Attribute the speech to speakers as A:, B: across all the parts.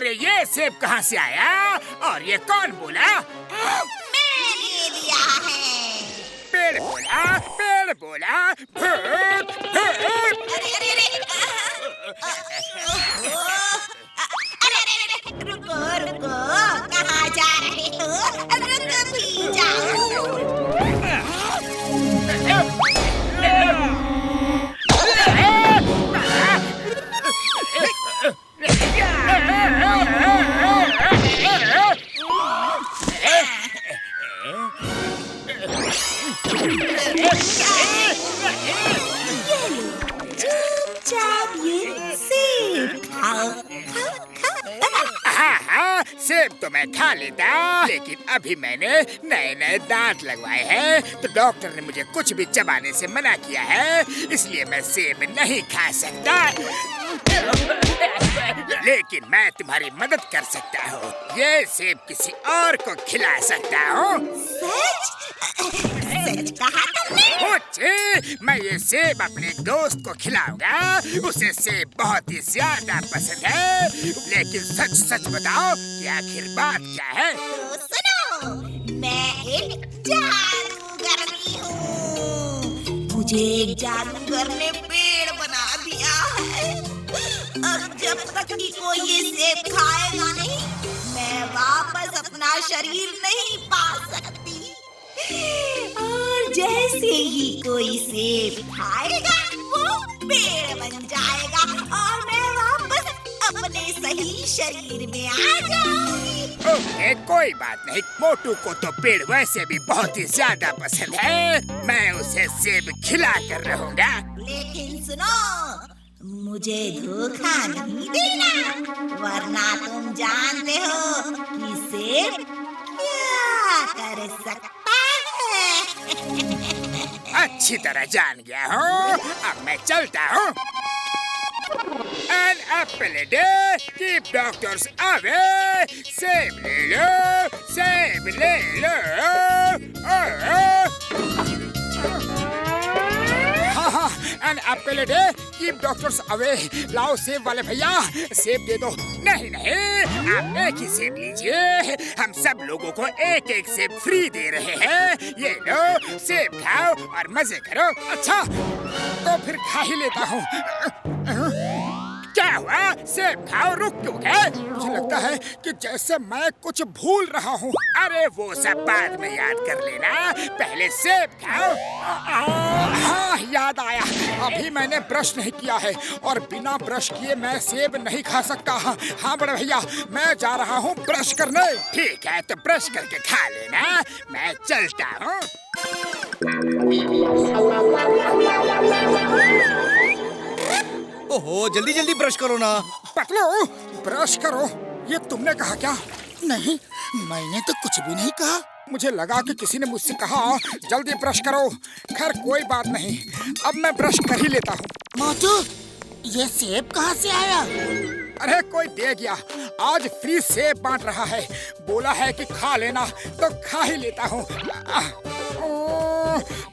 A: अरे ये सेब कहाँ से आया और ये कौन बोला?
B: मैंने दिया है।
A: पेड़ बोला, पेड़ बोला, भूत भूत।
B: अरे रुको रुको, कहाँ जा रहे हो? रुक भी जाओ। चुपचाप ये सेब खाओ,
A: हाँ, सेब तो मैं खा लेता, लेकिन अभी मैंने नए नए दांत लगवाए हैं, तो डॉक्टर ने मुझे कुछ भी चबाने से मना किया है, इसलिए मैं सेब नहीं खा सकता। लेकिन मैं तुम्हारी मदद कर सकता हूँ। ये सेब किसी और को खिला सकता हूँ।
B: सच? सच कहा तुमने?
A: मैं ये सेब अपने दोस्त को खिलाऊंगा। उसे सेब बहुत ही ज्यादा पसंद है। लेकिन सच सच बताओ कि आखिर बात क्या है?
B: तो सुनो, मैं एक जादूगरनी हूँ। मुझे एक जादूगर ने पेड़ बना दिया है। अब जब तक कि कोई ये सेब खाएगा नहीं, मैं वापस अपना शरीर नहीं पा सकती। और जैसे ही कोई सेब खाएगा, वो पेड़ बन जाएगा और मैं वापस अपने सही शरीर में आ जाऊंगी।
A: ओके, कोई बात नहीं। मोटू को तो पेड़ वैसे भी बहुत ही ज्यादा पसंद है। मैं उसे सेब खिला कर रहूंगा।
B: लेकिन सुनो, मुझे धोखा नहीं देना, वरना तुम जानते हो कि सेब क्या कर सकता है।
A: अच्छी तरह जान गया हूँ। अब मैं चलता हूँ। An apple a day, keep doctors away. सेब ले लो, सेब ले लो। हाँ, an apple a day, keep doctors away. लाओ सेब वाले भैया, सेब दे दो। नहीं नहीं, आप एक ही सेब लीजिए। हम सब लोगों को एक एक सेब फ्री दे रहे हैं। ये लो, सेब खाओ और मजे करो। अच्छा, तो फिर खा ही लेता हूँ। क्या हुआ? सेब खाओ, रुक क्यों गए? मुझे लगता है कि जैसे मैं कुछ भूल रहा हूँ। अरे वो सब बाद में याद कर लेना, पहले सेब खाओ। हाँ, याद आया। अभी मैंने ब्रश नहीं किया है और बिना ब्रश किए मैं सेब नहीं खा सकता। हाँ बड़े भैया, मैं जा रहा हूँ ब्रश करने। ठीक है, तो ब्रश करके खा लेना। मैं चलता हूँ।
C: ओहो, जल्दी जल्दी ब्रश करो ना।
A: पतलू, ब्रश करो, ये तुमने कहा क्या? नहीं, मैंने तो कुछ भी नहीं कहा। मुझे लगा कि किसी ने मुझसे कहा जल्दी ब्रश करो। खैर कोई बात नहीं, अब मैं ब्रश कर ही लेता हूँ। मोटू, ये सेब कहाँ से आया? अरे कोई दे गया। आज फ्री सेब बांट रहा है। बोला है कि खा लेना, तो खा ही लेता हूँ।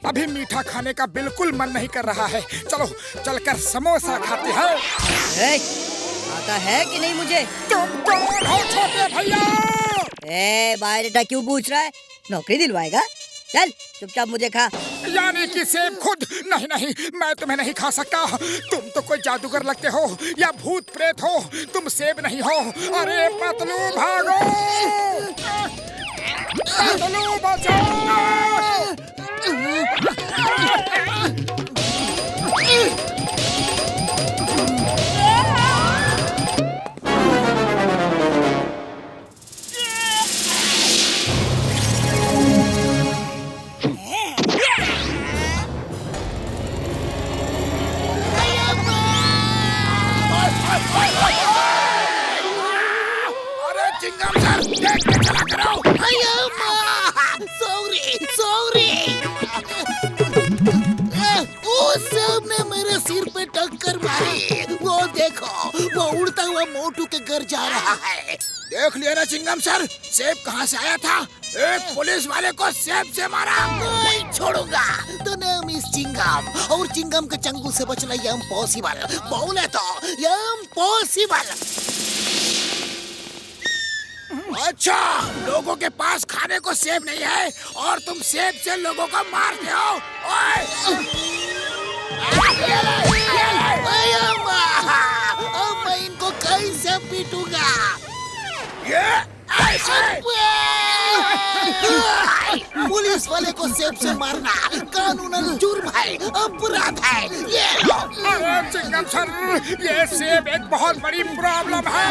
A: अभी मीठा खाने का बिल्कुल मन नहीं कर रहा है। चलो चलकर समोसा खाते हैं।
D: आता है कि नहीं मुझे?
A: तुम कौन हो छोटे भैया?
D: बायोडाटा क्यों पूछ रहा है? नौकरी दिलवाएगा? चल चुपचाप मुझे खा।
A: यानी कि सेब खुद? नहीं नहीं, मैं तुम्हें नहीं खा सकता। तुम तो कोई जादूगर लगते हो या भूत प्रेत हो। तुम सेब नहीं हो। अरे पतलू भागो, पतलू बचाओ। अरे चिंगम सर, देख के चला करो।
E: सब ने मेरे सिर पे टक्कर मारी। वो देखो, वो उड़ता हुआ मोटू के घर जा रहा है।
A: देख लिया ना चिंगम सर, सेब कहाँ से आया था? एक पुलिस वाले को सेब से मारा।
E: नहीं छोड़ूंगा। तो नेम इज चिंगम, और चिंगम के चंगुल से बचना इम्पॉसिबल। बोले तो इम्पॉसिबल।
A: अच्छा, लोगों के पास खाने को सेब नहीं है और तुम सेब से लोगों को मारते हो। ओए!
E: अब मैं इनको कैसे पीटूंगा?
A: ये ऐसे!
E: पुलिस वाले को सेब से मारना कानूनन जुर्म है, अपराध है। ये लो।
A: अरे चिंगम सर, ये सेब एक बहुत बड़ी प्रॉब्लम है।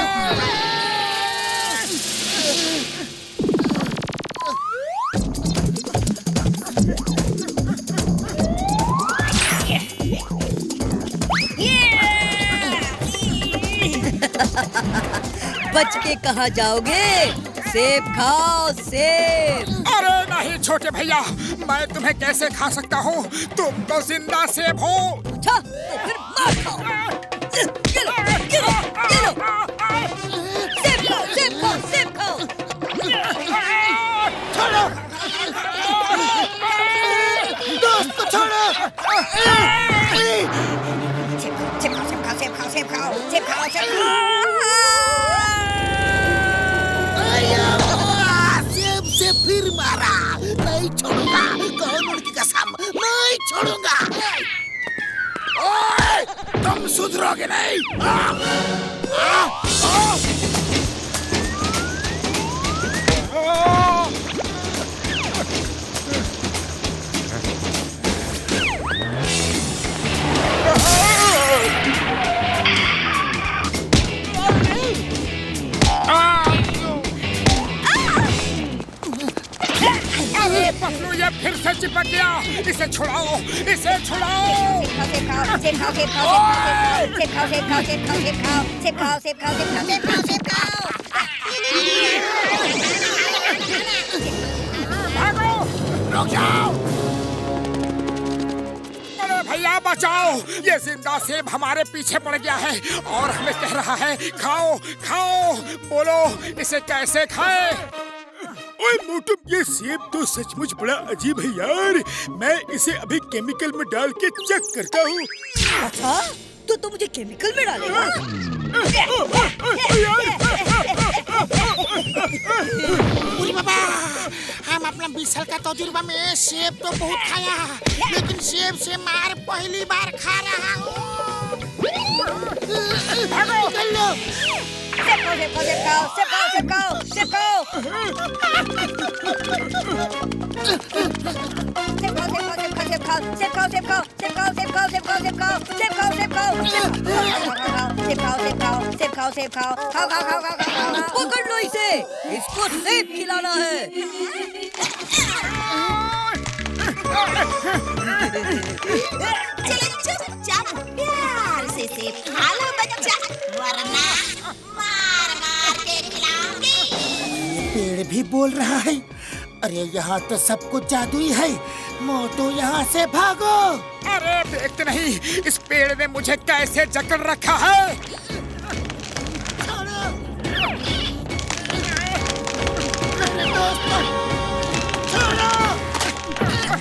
D: बच के कहाँ जाओगे? सेब खाओ, सेब।
A: अरे नहीं छोटे भैया, मैं तुम्हें कैसे खा सकता हूँ? तुम तो जिंदा सेब हो।
D: अच्छा, तो फिर मार खाओ। ये लो, ये लो, ये लो। सेब खाओ, सेब खाओ, सेब खाओ।
A: छोड़ो!
E: दोस्त को छोड़ो।
D: सेब खाओ, सेब खाओ, सेब खाओ, सेब खाओ, सेब खाओ, सेब खाओ।
E: सेब से फिर मारा। नहीं छोड़ूंगा, कानून की कसम, नहीं छोड़ूंगा।
A: ओए! तुम सुधरोगे नहीं। अरे पतलू, ये फिर से चिपक गया। इसे छुड़ाओ, इसे छुड़ाओ।
D: सेब खाओ, सेब खाओ, सेब खाओ, सेब खाओ, सेब खाओ, सेब खाओ, सेब खाओ, सेब खाओ, सेब खाओ, सेब खाओ, सेब खाओ, सेब खाओ।
A: भागो! रुक जाओ! अरे भैया बचाओ! ये जिंदा सेब हमारे पीछे पड़ गया है और हमें कह रहा है खाओ, खाओ। बोलो, इसे कैसे खाए? ओए मोटू, ये सेब तो सचमुच बड़ा अजीब है यार। मैं इसे अभी केमिकल में डाल के चेक करता हूँ।
D: अच्छा, तो तुम मुझे केमिकल में डालेगा?
E: उरी बाबा, हम अपना 20 साल का तजुर्बा में सेब तो बहुत खाया, लेकिन सेब से मार पहली बार खा रहा हूँ। निकल लो।
D: सेब खाओ, सेब खाओ, सेब खाओ, सेब खाओ, सेब खाओ, सेब खाओ। सेब खाओ, सेब खाओ, सेब खाओ, सेब खाओ, सेब खाओ, सेब खाओ, सेब खाओ, सेब खाओ, सेब खाओ, सेब खाओ, सेब खाओ, सेब खाओ, खाओ, खाओ, खाओ, खाओ, खाओ। पकड़ लो इसे, इसको सेब खिलाना है।
B: चलो चुपचाप प्यार से सेब खा लो बच्चा, वरना मार मार के खिलाऊंगी।
E: पेड़ भी बोल रहा है। अरे यहाँ तो सब कुछ जादुई है। मोटू, यहाँ से भागो।
A: अरे देखते नहीं, इस पेड़ ने मुझे कैसे जकड़ रखा है।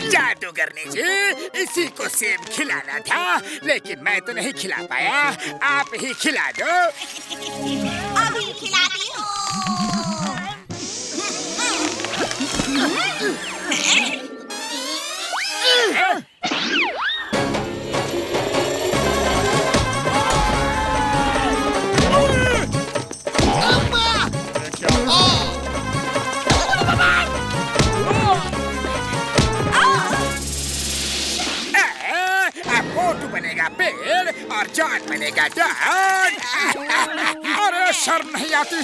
A: जादूगरनी जी, इसी को सेब खिलाना था, लेकिन मैं तो नहीं खिला पाया। आप ही खिला दो।
B: अभी खिलाती हूँ।
A: मोटू बनेगा पेड़ और जॉन बनेगा डॉन। अरे शर्म नहीं आती?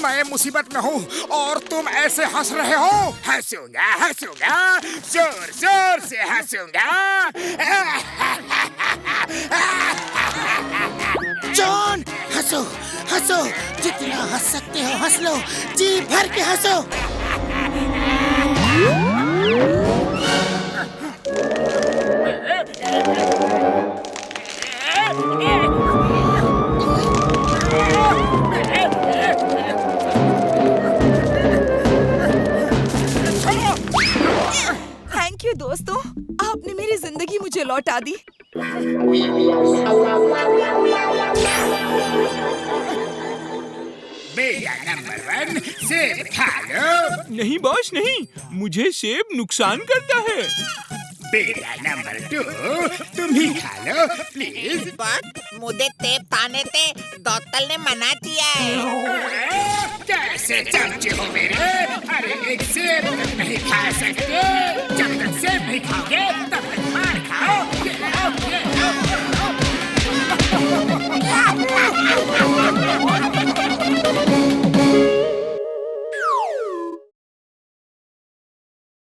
A: मैं मुसीबत में हूँ और तुम ऐसे हंस रहे हो। हंसूंगा, हंसूंगा, जोर जोर से हंसूंगा।
E: जॉन, हंसो, हंसो, जितना हंस सकते हो हंस लो, जी भर के हंसो।
C: थैंक यू दोस्तों, आपने मेरी जिंदगी मुझे लौटा दी।
A: बेटा नंबर 1 सेब खा लो।
F: नहीं बॉस नहीं, मुझे सेब नुकसान करता है।
A: बेटा नंबर 2 तुम ही खा लो प्लीज।
E: बट मुझे सेब खाने से डॉक्टर ने मना किया है।
A: कैसे चमचे हो मेरे? अरे एक सेब तक नहीं खा सकते। जब तक सेब नहीं खाओगे